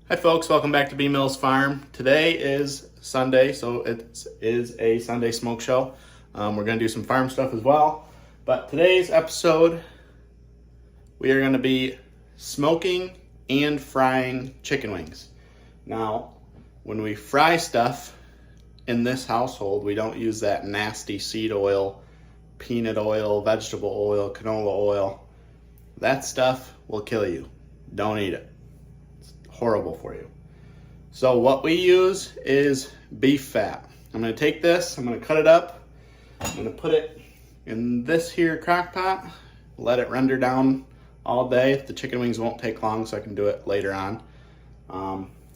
Hi folks, welcome back to B Mills Farm. Today is Sunday, so it is a Sunday smoke show. We're going to do some farm stuff as well. But today's episode, we are going to be smoking and frying chicken wings. Now, when we fry stuff in this household, we don't use that nasty seed oil, peanut oil, vegetable oil, canola oil. That stuff will kill you. Don't eat it. Horrible for you. So what we use is beef fat. I'm going to take this, I'm going to cut it up, I'm going to put it in this here crock pot, let it render down all day. The chicken wings won't take long, so I can do it later on.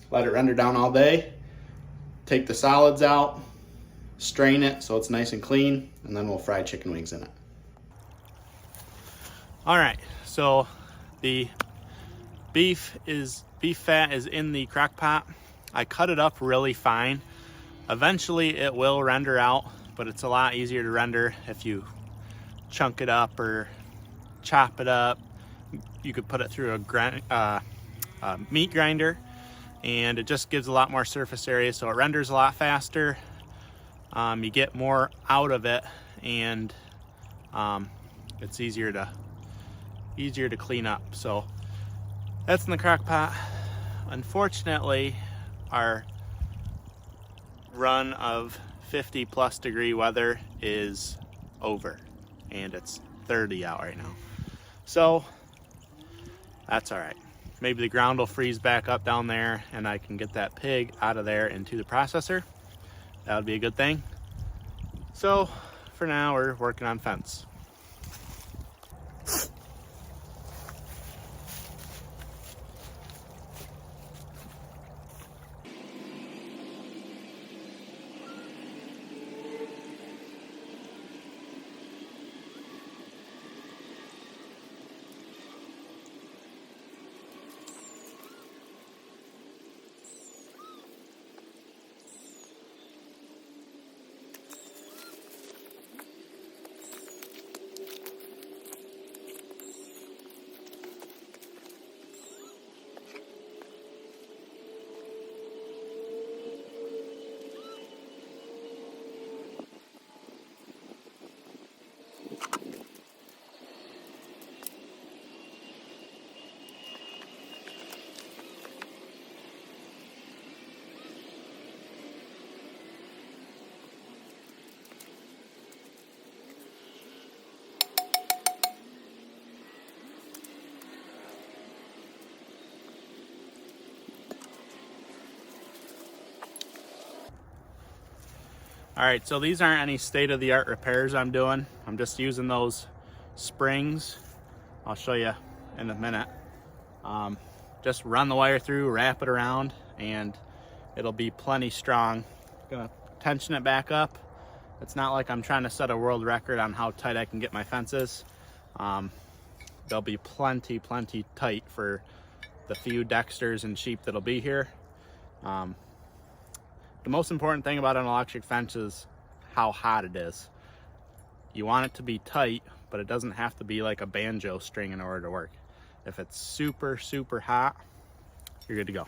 Let it render down all day, take the solids out, strain it so it's nice and clean, and then we'll fry chicken wings in it. Alright, so the beef fat is in the crock pot. I cut it up really fine. Eventually it will render out, but it's a lot easier to render if you chunk it up or chop it up. You could put it through a meat grinder, and it just gives a lot more surface area, so it renders a lot faster. You get more out of it, and it's easier to clean up. So that's in the crock pot. Unfortunately, our run of 50 plus degree weather is over, and it's 30 out right now. So that's all right. Maybe the ground will freeze back up down there and I can get that pig out of there into the processor. That would be a good thing. So for now, we're working on fence. All right, so these aren't any state-of-the-art repairs I'm doing. I'm just using those springs. I'll show you in a minute. Just run the wire through, wrap it around, and it'll be plenty strong. Gonna tension it back up. It's not like I'm trying to set a world record on how tight I can get my fences. They'll be plenty tight for the few Dexters and sheep that'll be here. The most important thing about an electric fence is how hot it is. You want it to be tight, but it doesn't have to be like a banjo string in order to work. If it's super hot, you're good to go.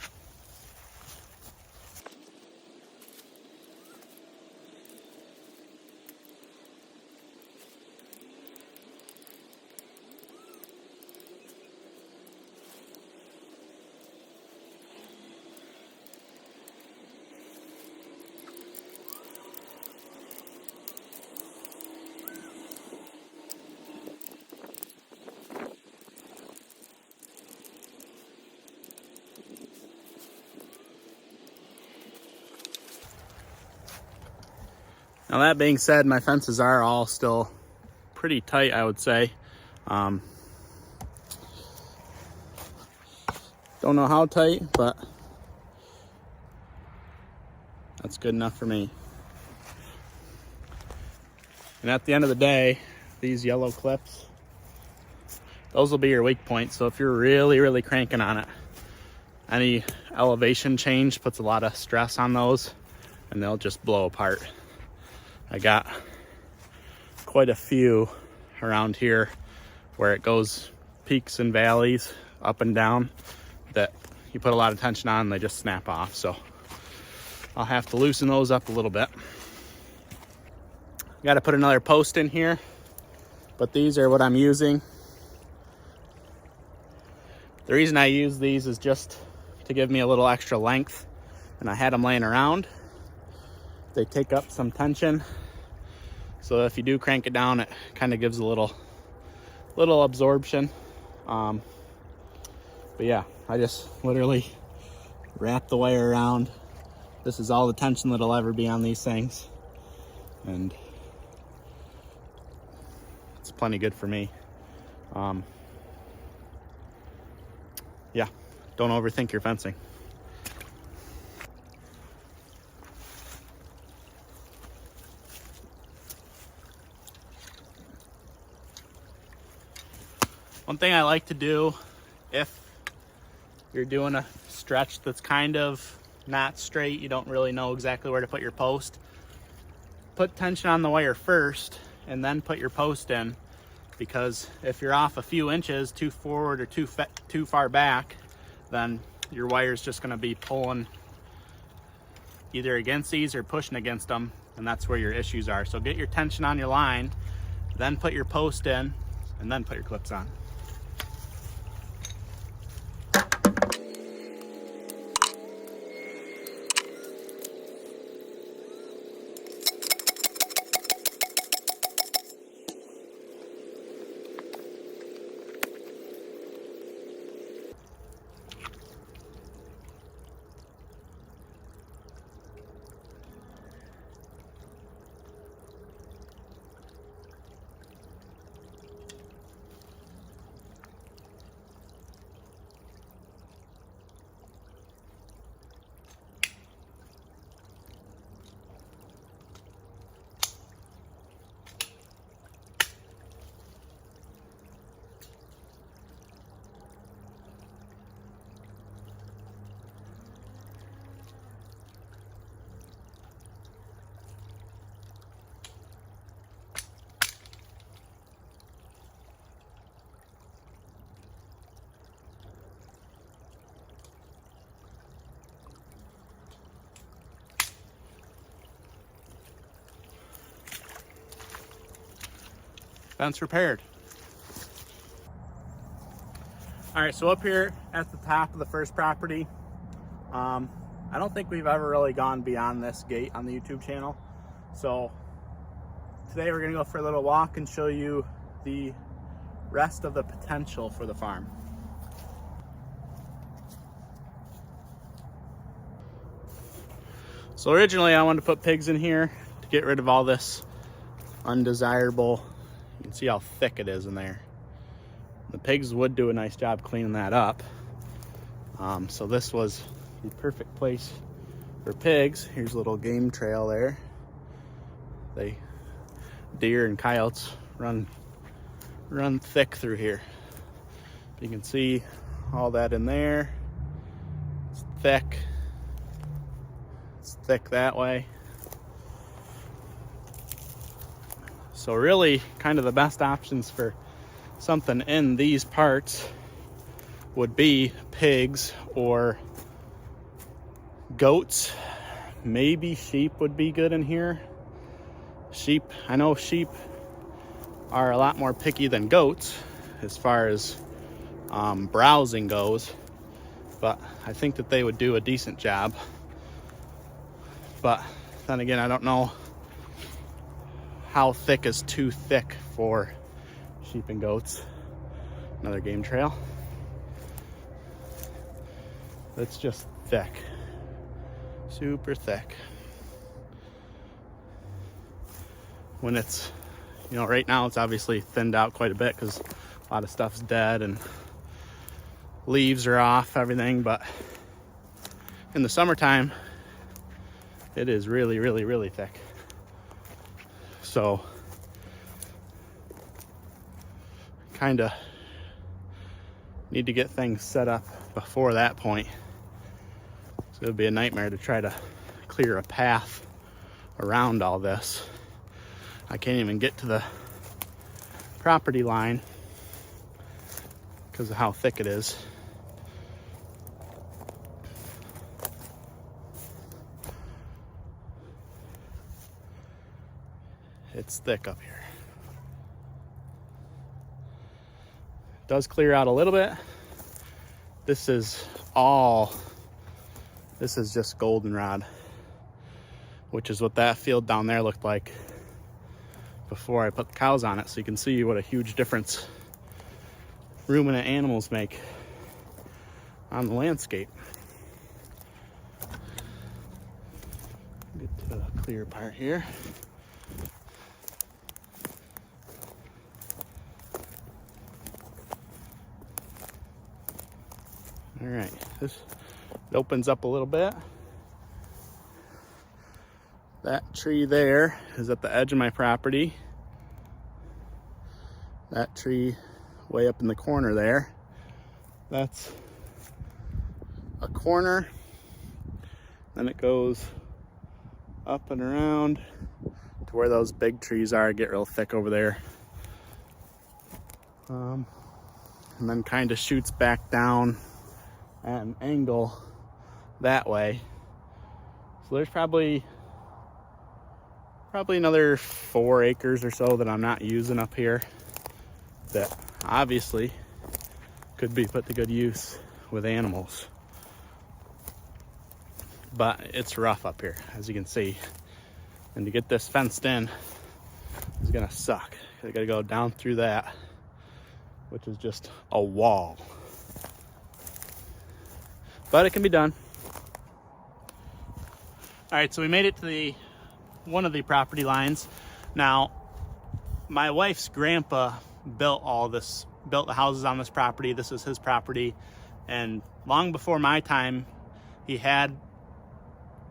Now that being said, my fences are all still pretty tight, I would say. Don't know how tight, but that's good enough for me. And at the end of the day, these yellow clips, those will be your weak points. So if you're really cranking on it, any elevation change puts a lot of stress on those and they'll just blow apart. I got quite a few around here where it goes peaks and valleys, up and down, that you put a lot of tension on, they just snap off. So I'll have to loosen those up a little bit. Got to put another post in here, but these are what I'm using. The reason I use these is just to give me a little extra length, and I had them laying around. They take up some tension, so if you do crank it down, it kind of gives a little absorption. But yeah, I just literally wrap the wire around. This is all the tension that'll ever be on these things, and it's plenty good for me. Yeah, don't overthink your fencing. One thing I like to do, if you're doing a stretch that's kind of not straight, you don't really know exactly where to put your post, put tension on the wire first and then put your post in, because if you're off a few inches too forward or too far back, then your wire is just going to be pulling either against these or pushing against them, and that's where your issues are. So get your tension on your line, then put your post in, and then put your clips on. Fence repaired. All right, so up here at the top of the first property, I don't think we've ever really gone beyond this gate on the YouTube channel. So today we're gonna go for a little walk and show you the rest of the potential for the farm. So originally I wanted to put pigs in here to get rid of all this undesirable. You can see how thick it is in there. The pigs would do a nice job cleaning that up. So this was the perfect place for pigs. Here's a little game trail there. Deer and coyotes run thick through here. You can see all that in there. It's thick. It's thick that way. So really kind of the best options for something in these parts would be pigs or goats. Maybe sheep would be good in here. Sheep, I know sheep are a lot more picky than goats as far as browsing goes, but I think that they would do a decent job. But then again, I don't know how thick is too thick for sheep and goats. Another game trail. It's just thick, super thick. When it's, right now it's obviously thinned out quite a bit because a lot of stuff's dead and leaves are off, everything, but in the summertime it is really, really, really thick. So kind of need to get things set up before that point. So it would be a nightmare to try to clear a path around all this. I can't even get to the property line because of how thick it is. It's thick up here. It does clear out a little bit. This is just goldenrod, which is what that field down there looked like before I put the cows on it. So you can see what a huge difference ruminant animals make on the landscape. Get to the clear part here. All right, this opens up a little bit. That tree there is at the edge of my property. That tree way up in the corner there, that's a corner. Then it goes up and around to where those big trees are, get real thick over there. And then kind of shoots back down at an angle that way. So there's probably another 4 acres or so that I'm not using up here that obviously could be put to good use with animals. But it's rough up here, as you can see. And to get this fenced in is gonna suck. I gotta go down through that, which is just a wall. But it can be done. All right, so we made it to one of the property lines. Now, my wife's grandpa built the houses on this property. This is his property. And long before my time, he had,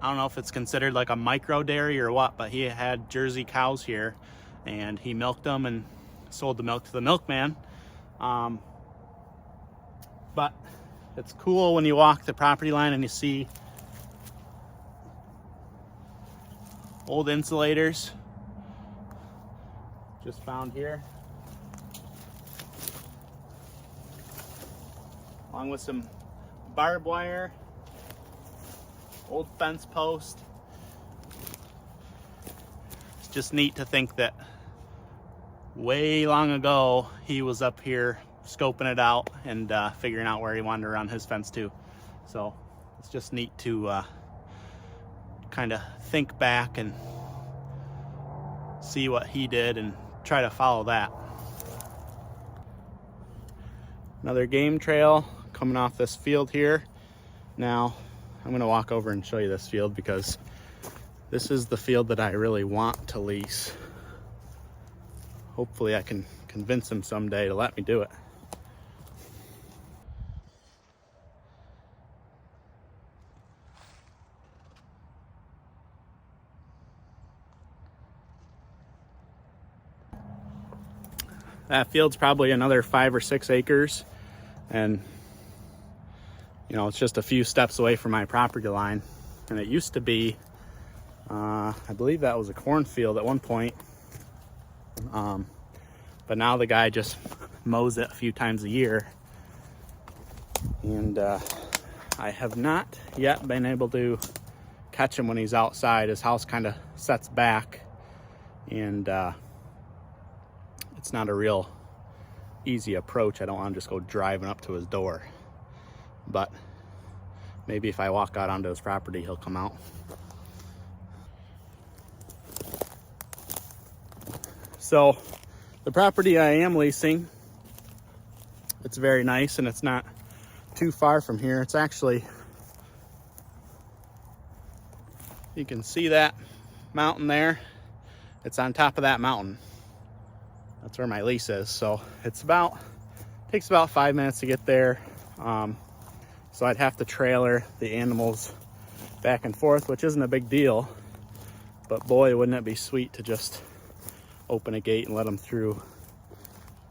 I don't know if it's considered like a micro dairy or what, but he had Jersey cows here, and he milked them and sold the milk to the milkman. But it's cool when you walk the property line and you see old insulators just found here, along with some barbed wire, old fence post. It's just neat to think that way long ago he was up here scoping it out and figuring out where he wanted to run his fence to. So it's just neat to kind of think back and see what he did and try to follow that. Another game trail coming off this field here. Now I'm going to walk over and show you this field because this is the field that I really want to lease. Hopefully I can convince him someday to let me do it. That field's probably another 5 or 6 acres, and you know, it's just a few steps away from my property line. And it used to be, I believe that was a cornfield at one point, but now the guy just mows it a few times a year, and I have not yet been able to catch him when he's outside. His house kind of sets back, and it's not a real easy approach. I don't want to just go driving up to his door, but maybe if I walk out onto his property, he'll come out. So the property I am leasing, it's very nice, and it's not too far from here. It's actually, you can see that mountain there. It's on top of that mountain. That's where my lease is. So it's takes about 5 minutes to get there. So I'd have to trailer the animals back and forth, which isn't a big deal, but boy, wouldn't it be sweet to just open a gate and let them through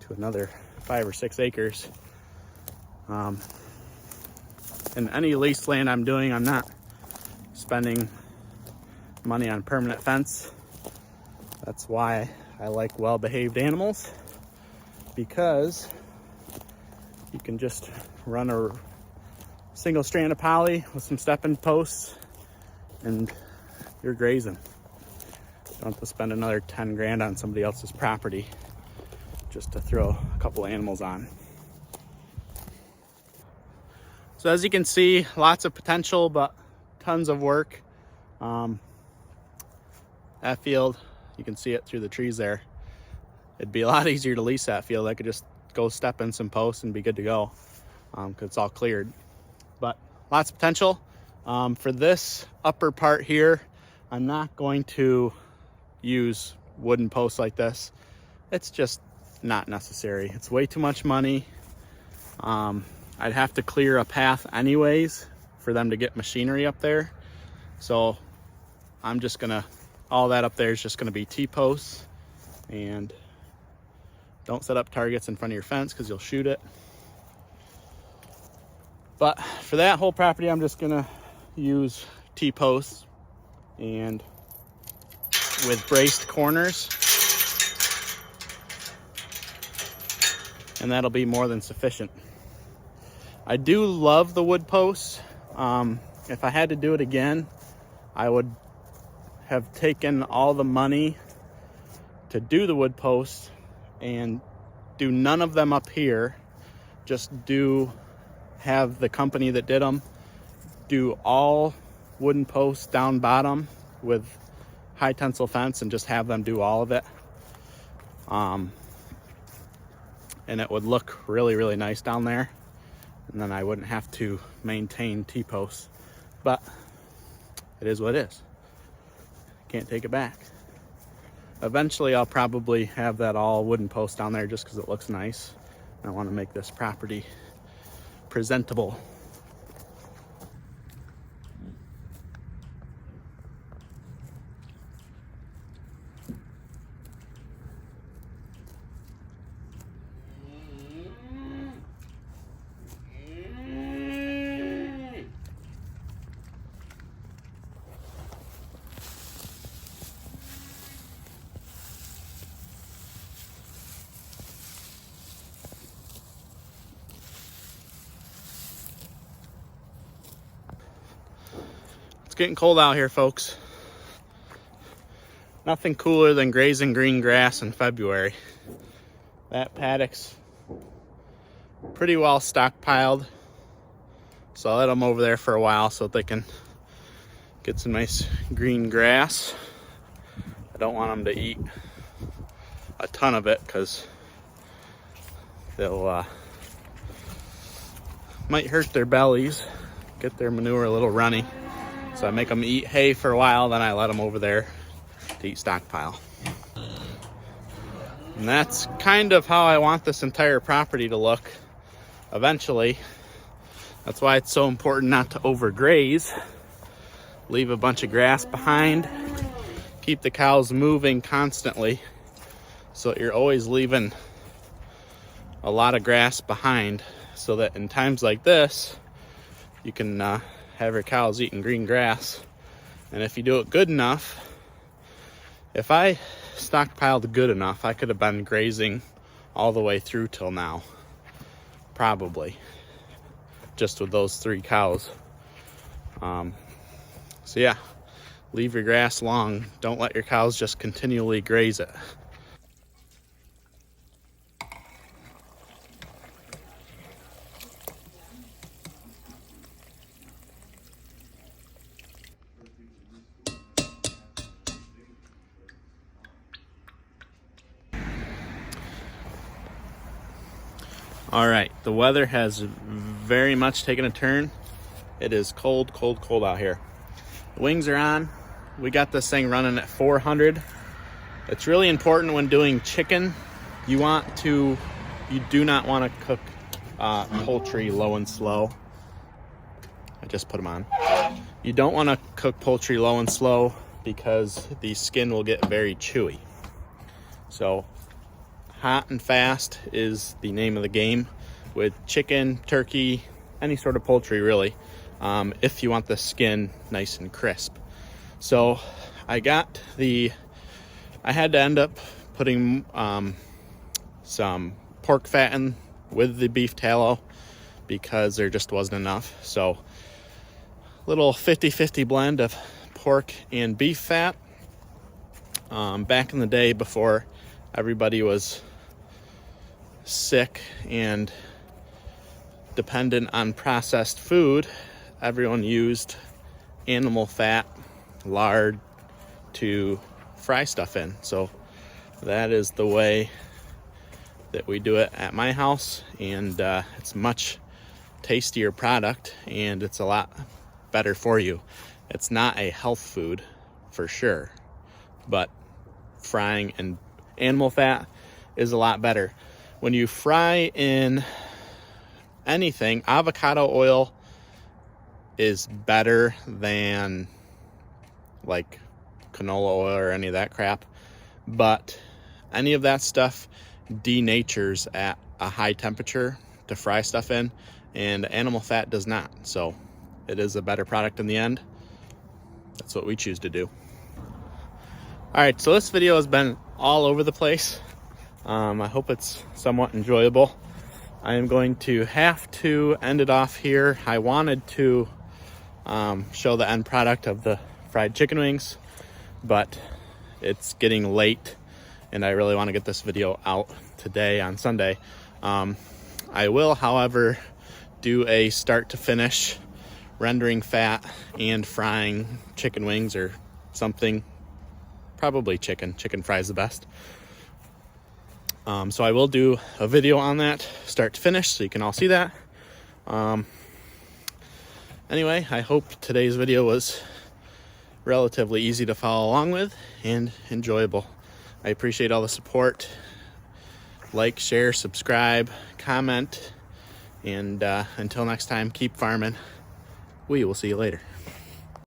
to another 5 or 6 acres. And any leased land I'm doing, I'm not spending money on permanent fence. That's why I like well-behaved animals, because you can just run a single strand of poly with some stepping posts and you're grazing. Don't have to spend another 10 grand on somebody else's property just to throw a couple animals on. So as you can see, lots of potential, but tons of work. That field, you can see it through the trees there. It'd be a lot easier to lease that field. I could just go step in some posts and be good to go, because it's all cleared. But lots of potential. For this upper part here, I'm not going to use wooden posts like this. It's just not necessary. It's way too much money. I'd have to clear a path anyways for them to get machinery up there. So I'm just gonna, all that up there is just gonna be T-posts. And don't set up targets in front of your fence because you'll shoot it. But for that whole property, I'm just gonna use T-posts and with braced corners, and that'll be more than sufficient. I do love the wood posts. If I had to do it again, I would have taken all the money to do the wood posts and do none of them up here. Just have the company that did them do all wooden posts down bottom with high tensile fence and just have them do all of it. And it would look really, really nice down there. And then I wouldn't have to maintain T-posts. But it is what it is. Can't take it back. Eventually I'll probably have that all wooden post down there just because it looks nice. I want to make this property presentable. Getting cold out here, folks. Nothing cooler than grazing green grass in February. That paddock's pretty well stockpiled, so I'll let them over there for a while so that they can get some nice green grass. I don't want them to eat a ton of it because they'll might hurt their bellies, get their manure a little runny. So I make them eat hay for a while, then I let them over there to eat stockpile. And that's kind of how I want this entire property to look eventually. That's why it's so important not to overgraze. Leave a bunch of grass behind. Keep the cows moving constantly so that you're always leaving a lot of grass behind so that in times like this, you can have your cows eating green grass. And if you do it good enough, if I stockpiled good enough, I could have been grazing all the way through till now, probably, just with those 3 cows. So yeah, leave your grass long. Don't let your cows just continually graze it. All right, the weather has very much taken a turn. It is cold, cold, cold out here. The wings are on. We got this thing running at 400. It's really important when doing chicken. You do not want to cook poultry low and slow. I just put them on. You don't want to cook poultry low and slow because the skin will get very chewy. So hot and fast is the name of the game with chicken, turkey, any sort of poultry really, if you want the skin nice and crisp. So I had to end up putting some pork fat in with the beef tallow because there just wasn't enough. So little 50-50 blend of pork and beef fat. Back in the day, before everybody was sick and dependent on processed food, everyone used animal fat, lard to fry stuff in. So that is the way that we do it at my house, and it's much tastier product, and it's a lot better for you. It's not a health food for sure, but frying in animal fat is a lot better. When you fry in anything, avocado oil is better than like canola oil or any of that crap, but any of that stuff denatures at a high temperature to fry stuff in, and animal fat does not. So it is a better product in the end. That's what we choose to do. All right, so this video has been all over the place. I hope it's somewhat enjoyable. I am going to have to end it off here. I wanted to show the end product of the fried chicken wings, but it's getting late and I really want to get this video out today on Sunday. I will, however, do a start to finish rendering fat and frying chicken wings or something. Probably chicken fries the best. So I will do a video on that start to finish so you can all see that. Anyway, I hope today's video was relatively easy to follow along with and enjoyable. I appreciate all the support. Like, share, subscribe, comment, and until next time, keep farming. We will see you later.